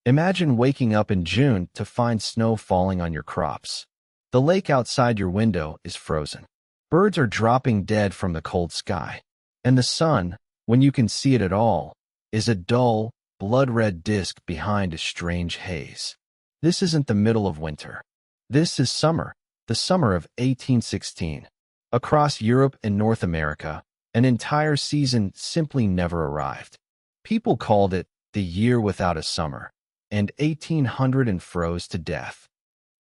Imagine waking up in June to find snow falling on your crops. The lake outside your window is frozen. Birds are dropping dead from the cold sky. And the sun, when you can see it at all, is a dull, blood-red disk behind a strange haze. This isn't the middle of winter. This is summer, the summer of 1816. Across Europe and North America, an entire season simply never arrived. People called it the year without a summer, and 1800 froze to death.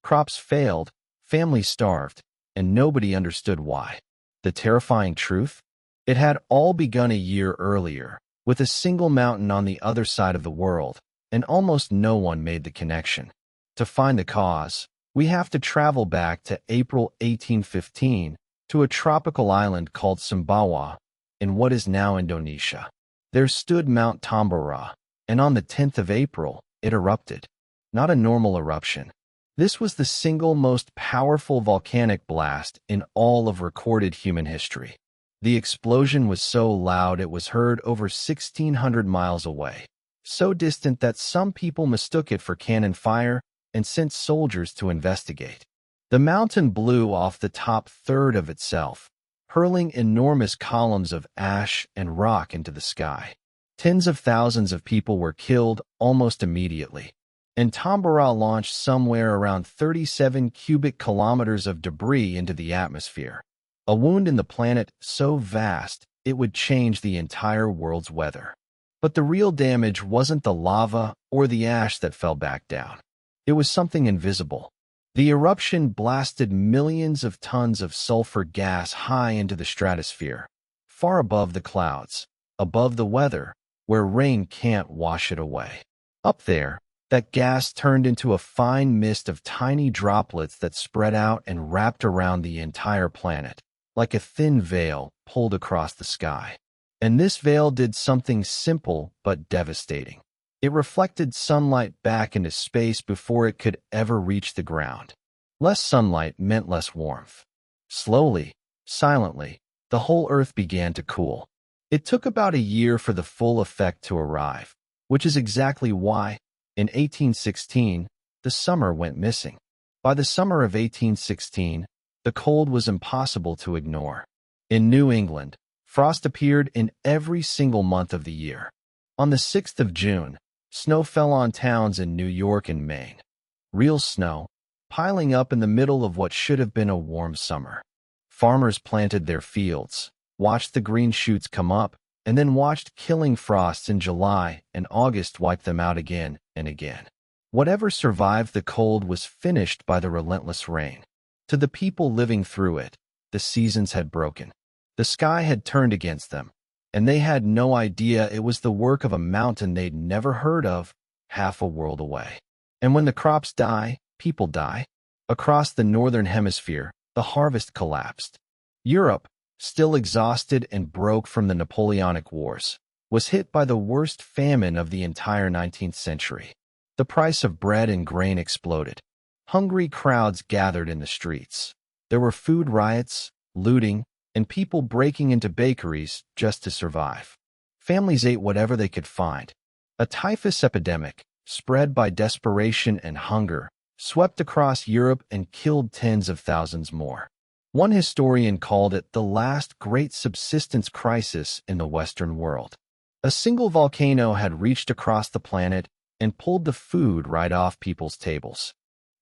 Crops failed, families starved, and nobody understood why. The terrifying truth? It had all begun a year earlier, with a single mountain on the other side of the world, and almost no one made the connection. To find the cause, we have to travel back to April 1815 to a tropical island called Sumbawa in what is now Indonesia. There stood Mount Tambora, and on the 10th of April, it erupted. Not a normal eruption. This was the single most powerful volcanic blast in all of recorded human history. The explosion was so loud it was heard over 1,600 miles away, so distant that some people mistook it for cannon fire and sent soldiers to investigate. The mountain blew off the top third of itself, hurling enormous columns of ash and rock into the sky. Tens of thousands of people were killed almost immediately, and Tambora launched somewhere around 37 cubic kilometers of debris into the atmosphere. A wound in the planet so vast it would change the entire world's weather. But the real damage wasn't the lava or the ash that fell back down. It was something invisible. The eruption blasted millions of tons of sulfur gas high into the stratosphere, far above the clouds, above the weather, where rain can't wash it away. Up there, that gas turned into a fine mist of tiny droplets that spread out and wrapped around the entire planet, like a thin veil pulled across the sky. And this veil did something simple but devastating. It reflected sunlight back into space before it could ever reach the ground. Less sunlight meant less warmth. Slowly, silently, the whole Earth began to cool. It took about a year for the full effect to arrive, which is exactly why, in 1816, the summer went missing. By the summer of 1816, the cold was impossible to ignore. In New England, frost appeared in every single month of the year. On the 6th of June, snow fell on towns in New York and Maine. Real snow, piling up in the middle of what should have been a warm summer. Farmers planted their fields, watched the green shoots come up, and then watched killing frosts in July and August wipe them out again and again. Whatever survived the cold was finished by the relentless rain. To the people living through it, the seasons had broken. The sky had turned against them, and they had no idea it was the work of a mountain they'd never heard of, half a world away. And when the crops die, people die. Across the northern hemisphere, the harvest collapsed. Europe, still exhausted and broke from the Napoleonic Wars, was hit by the worst famine of the entire 19th century. The price of bread and grain exploded. Hungry crowds gathered in the streets. There were food riots, looting, and people breaking into bakeries just to survive. Families ate whatever they could find. A typhus epidemic, spread by desperation and hunger, swept across Europe and killed tens of thousands more. One historian called it the last great subsistence crisis in the Western world. A single volcano had reached across the planet and pulled the food right off people's tables.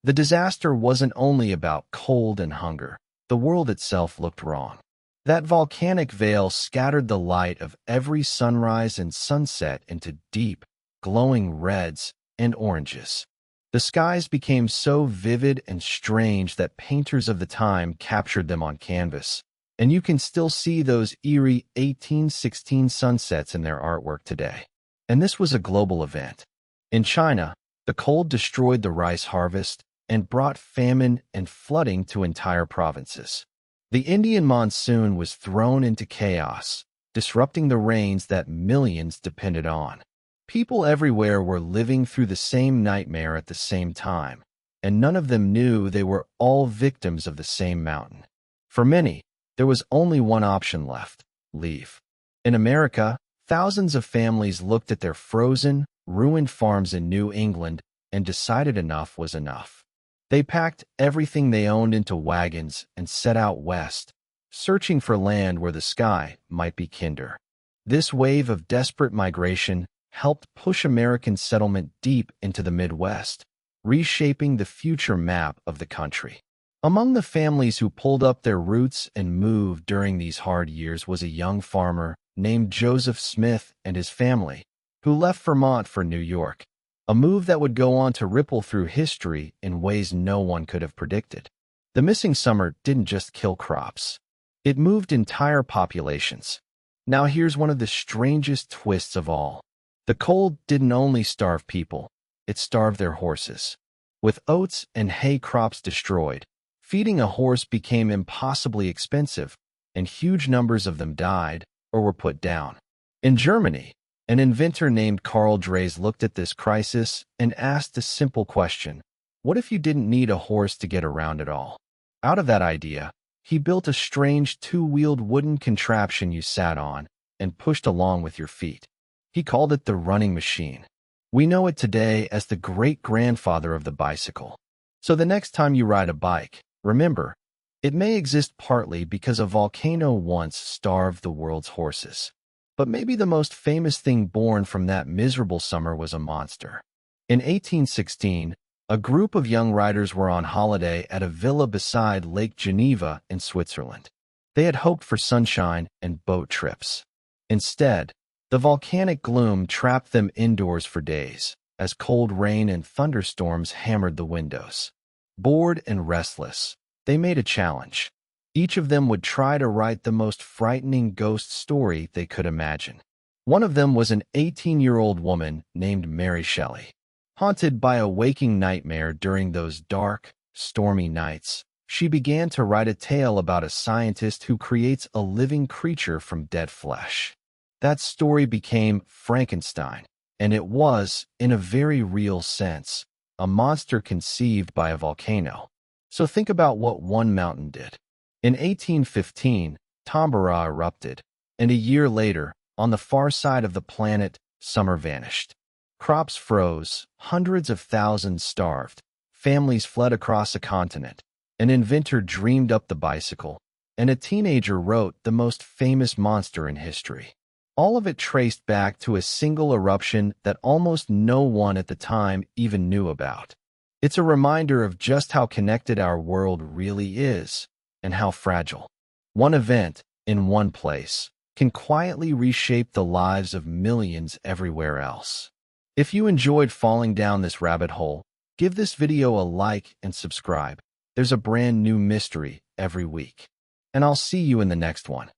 The disaster wasn't only about cold and hunger. The world itself looked wrong. That volcanic veil scattered the light of every sunrise and sunset into deep, glowing reds and oranges. The skies became so vivid and strange that painters of the time captured them on canvas, and you can still see those eerie 1816 sunsets in their artwork today. And this was a global event. In China, the cold destroyed the rice harvest and brought famine and flooding to entire provinces. The Indian monsoon was thrown into chaos, disrupting the rains that millions depended on. People everywhere were living through the same nightmare at the same time, and none of them knew they were all victims of the same mountain. For many, there was only one option left: leave. In America, thousands of families looked at their frozen, ruined farms in New England, and decided enough was enough. They packed everything they owned into wagons and set out west, searching for land where the sky might be kinder. This wave of desperate migration helped push American settlement deep into the Midwest, reshaping the future map of the country. Among the families who pulled up their roots and moved during these hard years was a young farmer named Joseph Smith and his family, who left Vermont for New York, a move that would go on to ripple through history in ways no one could have predicted. The missing summer didn't just kill crops. It moved entire populations. Now here's one of the strangest twists of all. The cold didn't only starve people, it starved their horses. With oats and hay crops destroyed, feeding a horse became impossibly expensive, and huge numbers of them died or were put down. In Germany, an inventor named Karl Dreis looked at this crisis and asked a simple question: what if you didn't need a horse to get around at all? Out of that idea, he built a strange two-wheeled wooden contraption you sat on and pushed along with your feet. He called it the running machine. We know it today as the great-grandfather of the bicycle. So the next time you ride a bike, remember, it may exist partly because a volcano once starved the world's horses. But maybe the most famous thing born from that miserable summer was a monster. In 1816, a group of young riders were on holiday at a villa beside Lake Geneva in Switzerland. They had hoped for sunshine and boat trips. Instead, the volcanic gloom trapped them indoors for days, as cold rain and thunderstorms hammered the windows. Bored and restless, they made a challenge. Each of them would try to write the most frightening ghost story they could imagine. One of them was an 18-year-old woman named Mary Shelley. Haunted by a waking nightmare during those dark, stormy nights, she began to write a tale about a scientist who creates a living creature from dead flesh. That story became Frankenstein, and it was, in a very real sense, a monster conceived by a volcano. So think about what one mountain did. In 1815, Tambora erupted, and a year later, on the far side of the planet, summer vanished. Crops froze, hundreds of thousands starved, families fled across a continent, an inventor dreamed up the bicycle, and a teenager wrote the most famous monster in history. All of it traced back to a single eruption that almost no one at the time even knew about. It's a reminder of just how connected our world really is, and how fragile. One event, in one place, can quietly reshape the lives of millions everywhere else. If you enjoyed falling down this rabbit hole, give this video a like and subscribe. There's a brand new mystery every week. And I'll see you in the next one.